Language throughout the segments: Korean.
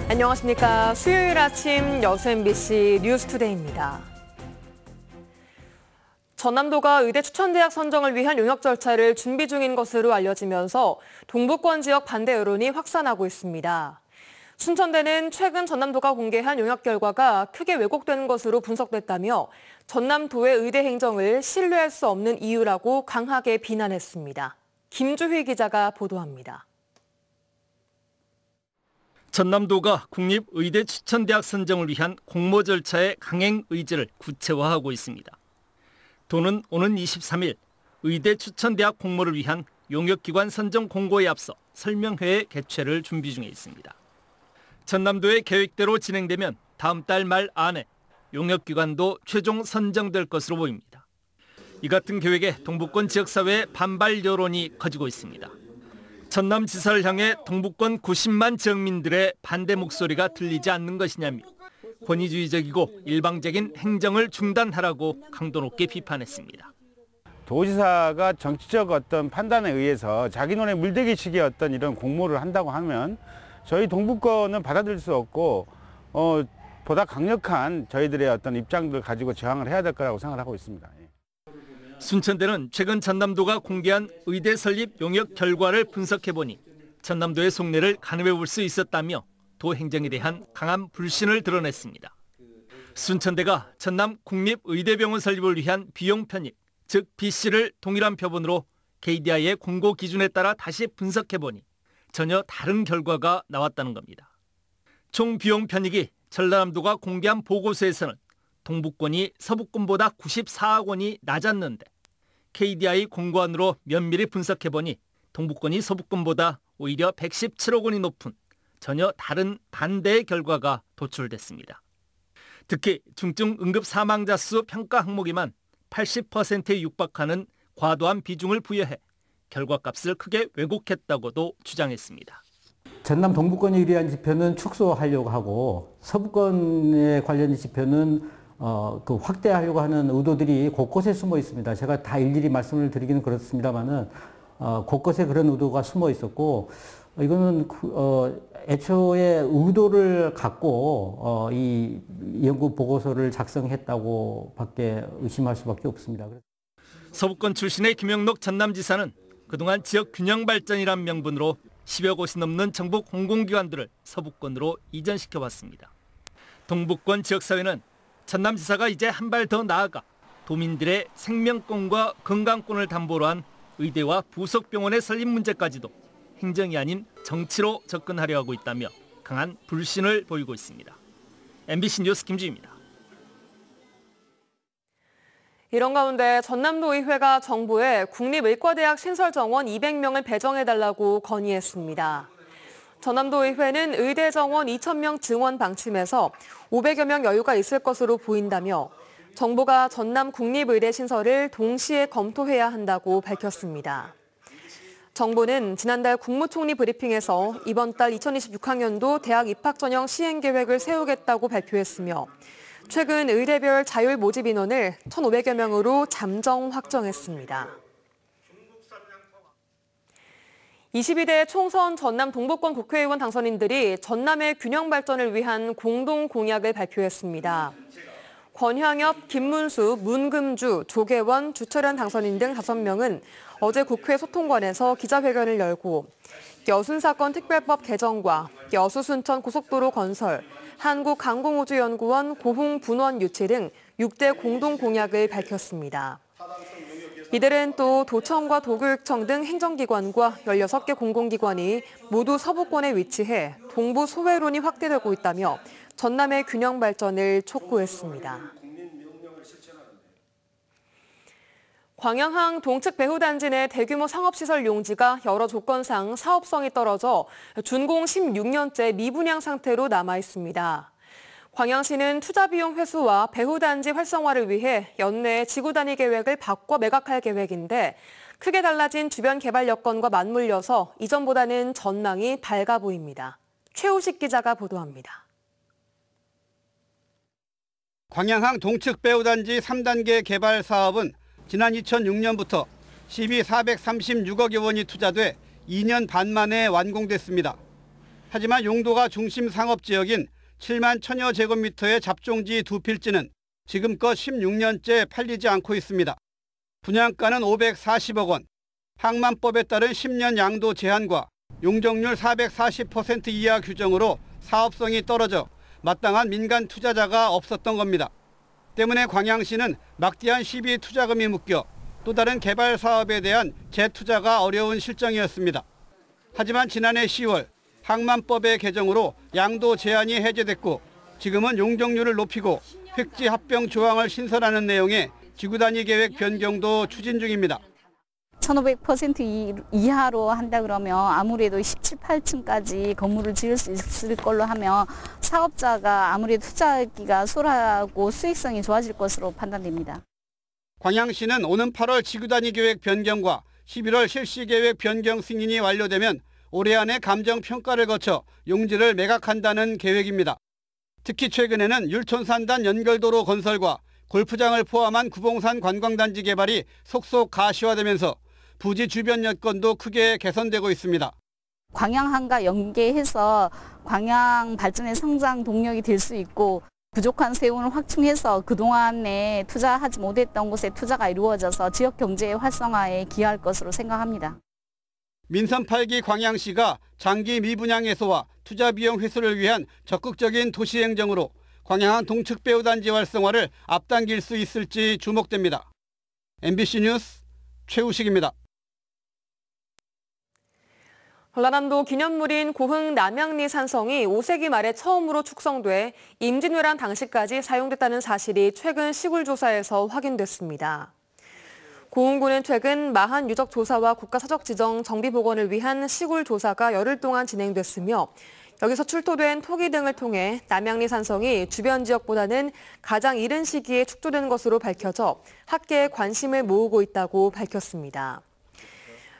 안녕하십니까. 수요일 아침 여수 MBC 뉴스투데이입니다. 전남도가 의대 추천대학 선정을 위한 용역 절차를 준비 중인 것으로 알려지면서 동부권 지역 반대 여론이 확산하고 있습니다. 순천대는 최근 전남도가 공개한 용역 결과가 크게 왜곡된 것으로 분석됐다며 전남도의 의대 행정을 신뢰할 수 없는 이유라고 강하게 비난했습니다. 김주희 기자가 보도합니다. 전남도가 국립의대 추천대학 선정을 위한 공모 절차의 강행 의지를 구체화하고 있습니다. 도는 오는 23일 의대 추천대학 공모를 위한 용역기관 선정 공고에 앞서 설명회의 개최를 준비 중에 있습니다. 전남도의 계획대로 진행되면 다음 달 말 안에 용역기관도 최종 선정될 것으로 보입니다. 이 같은 계획에 동부권 지역사회의 반발 여론이 커지고 있습니다. 전남지사를 향해 동부권 90만 지역민들의 반대 목소리가 들리지 않는 것이냐며 권위주의적이고 일방적인 행정을 중단하라고 강도 높게 비판했습니다. 도지사가 정치적 어떤 판단에 의해서 자기 눈에 물대기식의 어떤 이런 공모를 한다고 하면 저희 동부권은 받아들일 수 없고 보다 강력한 저희들의 어떤 입장들을 가지고 저항을 해야 될 거라고 생각을 하고 있습니다. 순천대는 최근 전남도가 공개한 의대 설립 용역 결과를 분석해보니 전남도의 속내를 가늠해 볼 수 있었다며 도 행정에 대한 강한 불신을 드러냈습니다. 순천대가 전남 국립의대병원 설립을 위한 비용 편입, 즉 BC를 동일한 표본으로 KDI의 공고 기준에 따라 다시 분석해보니 전혀 다른 결과가 나왔다는 겁니다. 총 비용 편익이 전라남도가 공개한 보고서에서는 동부권이 서부권보다 94억 원이 낮았는데 KDI 공고안으로 면밀히 분석해보니 동부권이 서부권보다 오히려 117억 원이 높은 전혀 다른 반대의 결과가 도출됐습니다. 특히 중증 응급 사망자 수 평가 항목에만 80%에 육박하는 과도한 비중을 부여해 결과값을 크게 왜곡했다고도 주장했습니다. 전남 동부권에 유리한 지표는 축소하려고 하고 서부권에 관련 지표는 확대하려고 하는 의도들이 곳곳에 숨어 있습니다. 제가 다 일일이 말씀을 드리기는 그렇습니다만은 곳곳에 그런 의도가 숨어 있었고 이거는 애초에 의도를 갖고 이 연구 보고서를 작성했다고밖에 의심할 수밖에 없습니다. 서부권 출신의 김영록 전남지사는 그동안 지역 균형 발전이란 명분으로 10여 곳이 넘는 정부 공공기관들을 서부권으로 이전시켜왔습니다. 동부권 지역사회는 전남지사가 이제 한 발 더 나아가 도민들의 생명권과 건강권을 담보로 한 의대와 부속병원의 설립 문제까지도 행정이 아닌 정치로 접근하려 하고 있다며 강한 불신을 보이고 있습니다. MBC 뉴스 김주희입니다. 이런 가운데 전남도 의회가 정부에 국립의과대학 신설 정원 200명을 배정해달라고 건의했습니다. 전남도 의회는 의대 정원 2,000명 증원 방침에서 500여 명 여유가 있을 것으로 보인다며 정부가 전남 국립의대 신설을 동시에 검토해야 한다고 밝혔습니다. 정부는 지난달 국무총리 브리핑에서 이번 달 2026학년도 대학 입학 전형 시행 계획을 세우겠다고 발표했으며 최근 의대별 자율 모집 인원을 1,500여 명으로 잠정 확정했습니다. 22대 총선 전남 동부권 국회의원 당선인들이 전남의 균형 발전을 위한 공동 공약을 발표했습니다. 권향엽, 김문수, 문금주, 조계원, 주철현 당선인 등 5명은 어제 국회 소통관에서 기자회견을 열고 여순사건 특별법 개정과 여수 순천 고속도로 건설, 한국항공우주연구원 고흥 분원 유치 등 6대 공동 공약을 밝혔습니다. 이들은 또 도청과 도교육청 등 행정기관과 16개 공공기관이 모두 서부권에 위치해 동부 소외론이 확대되고 있다며 전남의 균형 발전을 촉구했습니다. 광양항 동측 배후단지 내 대규모 상업시설 용지가 여러 조건상 사업성이 떨어져 준공 16년째 미분양 상태로 남아 있습니다. 광양시는 투자비용 회수와 배후단지 활성화를 위해 연내 지구단위 계획을 바꿔 매각할 계획인데 크게 달라진 주변 개발 여건과 맞물려서 이전보다는 전망이 밝아 보입니다. 최우식 기자가 보도합니다. 광양항 동측 배후단지 3단계 개발 사업은 지난 2006년부터 시비 436억여 원이 투자돼 2년 반 만에 완공됐습니다. 하지만 용도가 중심 상업지역인 7만 1000여 제곱미터의 잡종지 두 필지는 지금껏 16년째 팔리지 않고 있습니다. 분양가는 540억 원, 항만법에 따른 10년 양도 제한과 용적률 440% 이하 규정으로 사업성이 떨어져 마땅한 민간 투자자가 없었던 겁니다. 때문에 광양시는 막대한 시비 투자금이 묶여 또 다른 개발 사업에 대한 재투자가 어려운 실정이었습니다. 하지만 지난해 10월 항만법의 개정으로 양도 제한이 해제됐고 지금은 용적률을 높이고 획지 합병 조항을 신설하는 내용의 지구단위 계획 변경도 추진 중입니다. 1500% 이하로 한다 그러면 아무래도 17, 8층까지 건물을 지을 수 있을 걸로 하면 사업자가 아무래도 투자하기가 수월하고 수익성이 좋아질 것으로 판단됩니다. 광양시는 오는 8월 지구단위 계획 변경과 11월 실시계획 변경 승인이 완료되면 올해 안에 감정평가를 거쳐 용지를 매각한다는 계획입니다. 특히 최근에는 율촌산단 연결도로 건설과 골프장을 포함한 구봉산 관광단지 개발이 속속 가시화되면서 부지 주변 여건도 크게 개선되고 있습니다. 광양항과 연계해서 광양 발전의 성장 동력이 될 수 있고 부족한 세운을 확충해서 그동안에 투자하지 못했던 곳에 투자가 이루어져서 지역 경제의 활성화에 기여할 것으로 생각합니다. 민선 8기 광양시가 장기 미분양 해소와 투자 비용 회수를 위한 적극적인 도시 행정으로 광양항 동측 배후단지 활성화를 앞당길 수 있을지 주목됩니다. MBC 뉴스 최우식입니다. 전라남도 기념물인 고흥 남양리 산성이 5세기 말에 처음으로 축성돼 임진왜란 당시까지 사용됐다는 사실이 최근 시굴 조사에서 확인됐습니다. 고흥군은 최근 마한 유적 조사와 국가사적 지정 정비 복원을 위한 시굴 조사가 열흘 동안 진행됐으며 여기서 출토된 토기 등을 통해 남양리 산성이 주변 지역보다는 가장 이른 시기에 축조된 것으로 밝혀져 학계의 관심을 모으고 있다고 밝혔습니다.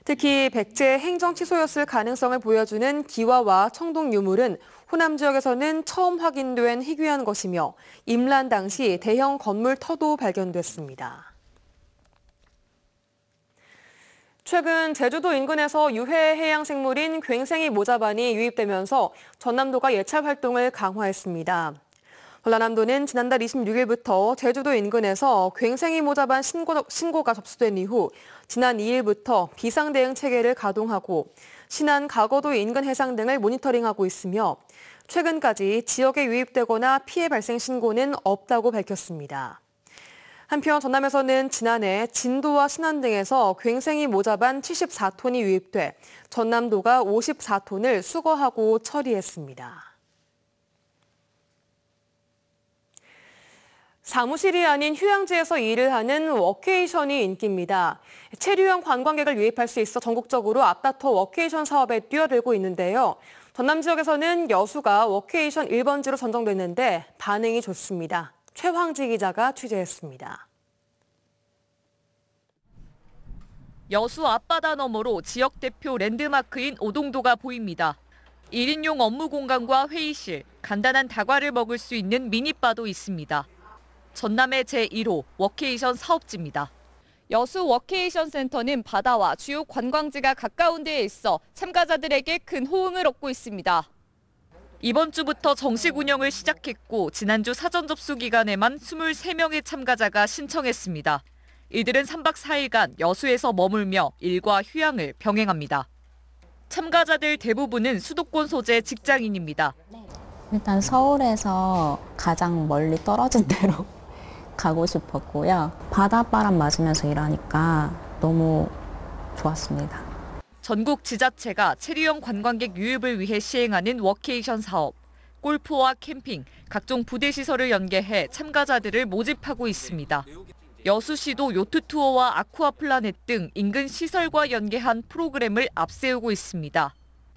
특히 백제 행정 취소였을 가능성을 보여주는 기와와 청동 유물은 호남 지역에서는 처음 확인된 희귀한 것이며 임란 당시 대형 건물 터도 발견됐습니다. 최근 제주도 인근에서 유해 해양 생물인 괭생이 모자반이 유입되면서 전남도가 예찰 활동을 강화했습니다. 전라남도는 지난달 26일부터 제주도 인근에서 괭생이 모자반 신고가 접수된 이후 지난 2일부터 비상대응 체계를 가동하고 신안, 가거도 인근 해상 등을 모니터링하고 있으며 최근까지 지역에 유입되거나 피해 발생 신고는 없다고 밝혔습니다. 한편 전남에서는 지난해 진도와 신안 등에서 괭생이 모자반 74톤이 유입돼 전남도가 54톤을 수거하고 처리했습니다. 사무실이 아닌 휴양지에서 일을 하는 워케이션이 인기입니다. 체류형 관광객을 유입할 수 있어 전국적으로 앞다퉈 워케이션 사업에 뛰어들고 있는데요. 전남 지역에서는 여수가 워케이션 1번지로 선정됐는데 반응이 좋습니다. 최황지 기자가 취재했습니다. 여수 앞바다 너머로 지역 대표 랜드마크인 오동도가 보입니다. 1인용 업무 공간과 회의실, 간단한 다과를 먹을 수 있는 미니바도 있습니다. 전남의 제1호 워케이션 사업지입니다. 여수 워케이션 센터는 바다와 주요 관광지가 가까운 데에 있어 참가자들에게 큰 호응을 얻고 있습니다. 이번 주부터 정식 운영을 시작했고 지난주 사전 접수 기간에만 23명의 참가자가 신청했습니다. 이들은 3박 4일간 여수에서 머물며 일과 휴양을 병행합니다. 참가자들 대부분은 수도권 소재 직장인입니다. 일단 서울에서 가장 멀리 떨어진 데로 가고 싶었고요. 바닷바람 맞으면서 일하니까 너무 좋았습니다. 전국 지자체가 체류형 관광객 유입을 위해 시행하는 워케이션 사업. 골프와 캠핑, 각종 부대시설을 연계해 참가자들을 모집하고 있습니다. 여수시도 요트 투어와 아쿠아 플라넷 등 인근 시설과 연계한 프로그램을 앞세우고 있습니다.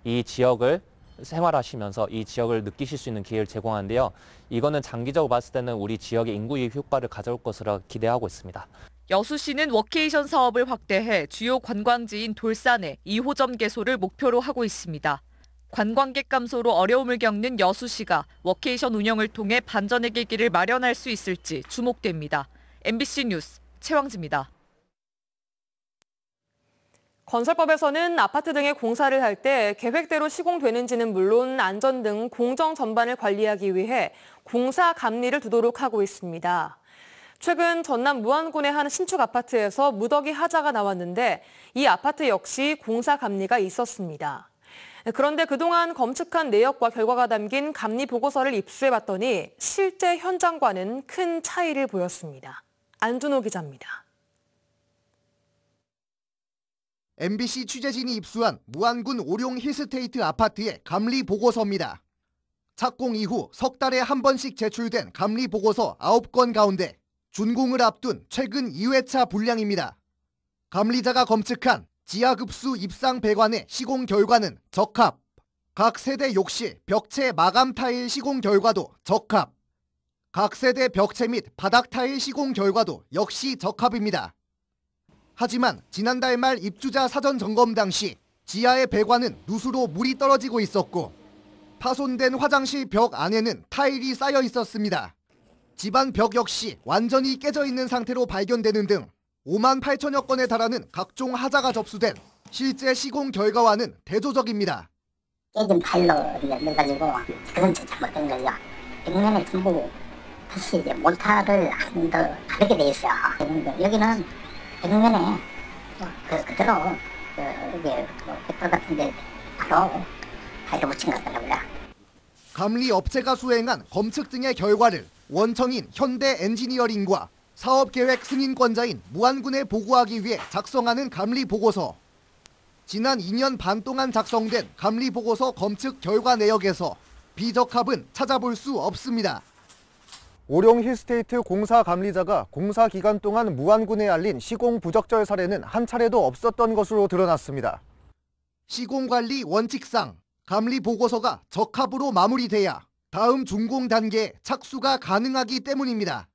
이 지역을 생활하시면서 이 지역을 느끼실 수 있는 기회를 제공하는데요. 이거는 장기적으로 봤을 때는 우리 지역의 인구 유입 효과를 가져올 것으로 기대하고 있습니다. 여수시는 워케이션 사업을 확대해 주요 관광지인 돌산에 2호점 개소를 목표로 하고 있습니다. 관광객 감소로 어려움을 겪는 여수시가 워케이션 운영을 통해 반전의 계기를 마련할 수 있을지 주목됩니다. MBC 뉴스 최왕지입니다. 건설법에서는 아파트 등의 공사를 할 때 계획대로 시공되는지는 물론 안전 등 공정 전반을 관리하기 위해 공사 감리를 두도록 하고 있습니다. 최근 전남 무안군의 한 신축 아파트에서 무더기 하자가 나왔는데 이 아파트 역시 공사 감리가 있었습니다. 그런데 그동안 검측한 내역과 결과가 담긴 감리 보고서를 입수해봤더니 실제 현장과는 큰 차이를 보였습니다. 안준호 기자입니다. MBC 취재진이 입수한 무안군 오룡 힐스테이트 아파트의 감리 보고서입니다. 착공 이후 석 달에 한 번씩 제출된 감리 보고서 9건 가운데 준공을 앞둔 최근 2회차 분량입니다. 감리자가 검측한 지하급수 입상 배관의 시공 결과는 적합, 각 세대 욕실, 벽체 마감 타일 시공 결과도 적합, 각 세대 벽체 및 바닥 타일 시공 결과도 역시 적합입니다. 하지만 지난달 말 입주자 사전 점검 당시 지하의 배관은 누수로 물이 떨어지고 있었고 파손된 화장실 벽 안에는 타일이 쌓여 있었습니다. 집안 벽 역시 완전히 깨져 있는 상태로 발견되는 등 5만 8천여 건에 달하는 각종 하자가 접수된 실제 시공 결과와는 대조적입니다. 깨진 파일로 넣어가지고 그건 잘못된 거죠. 벽면에 전부 다시 이제 몰타를 한 더 바르게 돼 있어요. 여기는 벽면에 그대로 이게 벽돌 같은데 바로 파일을 붙인 것 같더라고요. 감리 업체가 수행한 검측 등의 결과를 원청인 현대 엔지니어링과 사업계획 승인권자인 무안군에 보고하기 위해 작성하는 감리 보고서. 지난 2년 반 동안 작성된 감리 보고서 검측 결과 내역에서 비적합은 찾아볼 수 없습니다. 오룡 힐스테이트 공사 감리자가 공사 기간 동안 무안군에 알린 시공 부적절 사례는 한 차례도 없었던 것으로 드러났습니다. 시공관리 원칙상 감리 보고서가 적합으로 마무리돼야 다음 준공 단계에 착수가 가능하기 때문입니다.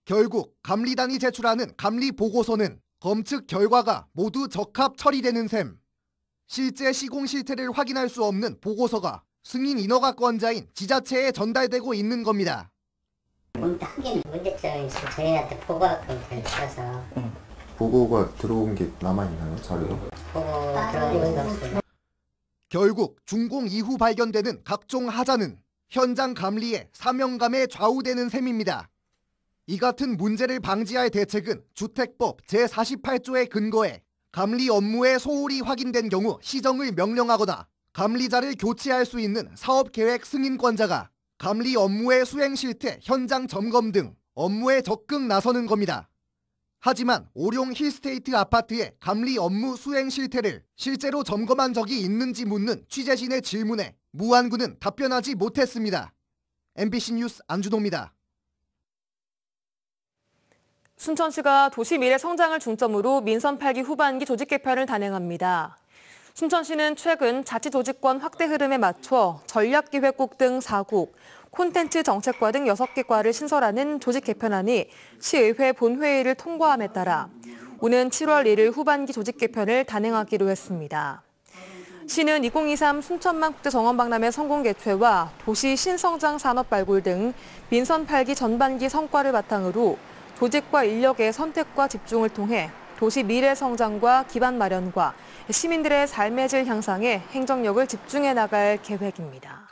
결국 감리단이 제출하는 감리 보고서는 검측 결과가 모두 적합 처리되는 셈. 실제 시공 실태를 확인할 수 없는 보고서가 승인 인허가권자인 지자체에 전달되고 있는 겁니다. 하긴 문제점이 저희한테 보고가 있어서 보고가 들어온 게 남아있나요? 자료가? 보고 들어온 게 없어요. 결국 준공 이후 발견되는 각종 하자는 현장 감리에 사명감에 좌우되는 셈입니다. 이 같은 문제를 방지할 대책은 주택법 제48조에 근거해 감리 업무에 소홀히 확인된 경우 시정을 명령하거나 감리자를 교체할 수 있는 사업계획 승인권자가 감리 업무의 수행 실태 현장 점검 등 업무에 적극 나서는 겁니다. 하지만 오룡 힐스테이트 아파트의 감리 업무 수행 실태를 실제로 점검한 적이 있는지 묻는 취재진의 질문에 무안군은 답변하지 못했습니다. MBC 뉴스 안준호입니다. 순천시가 도시 미래 성장을 중점으로 민선 8기 후반기 조직 개편을 단행합니다. 순천시는 최근 자치 조직권 확대 흐름에 맞춰 전략기획국 등 4국, 콘텐츠 정책과 등 6개 과를 신설하는 조직 개편안이 시의회 본회의를 통과함에 따라 오는 7월 1일 후반기 조직 개편을 단행하기로 했습니다. 시는 2023 순천만 국제정원박람회 성공 개최와 도시 신성장 산업 발굴 등 민선 8기 전반기 성과를 바탕으로 조직과 인력의 선택과 집중을 통해 도시 미래 성장과 기반 마련과 시민들의 삶의 질 향상에 행정력을 집중해 나갈 계획입니다.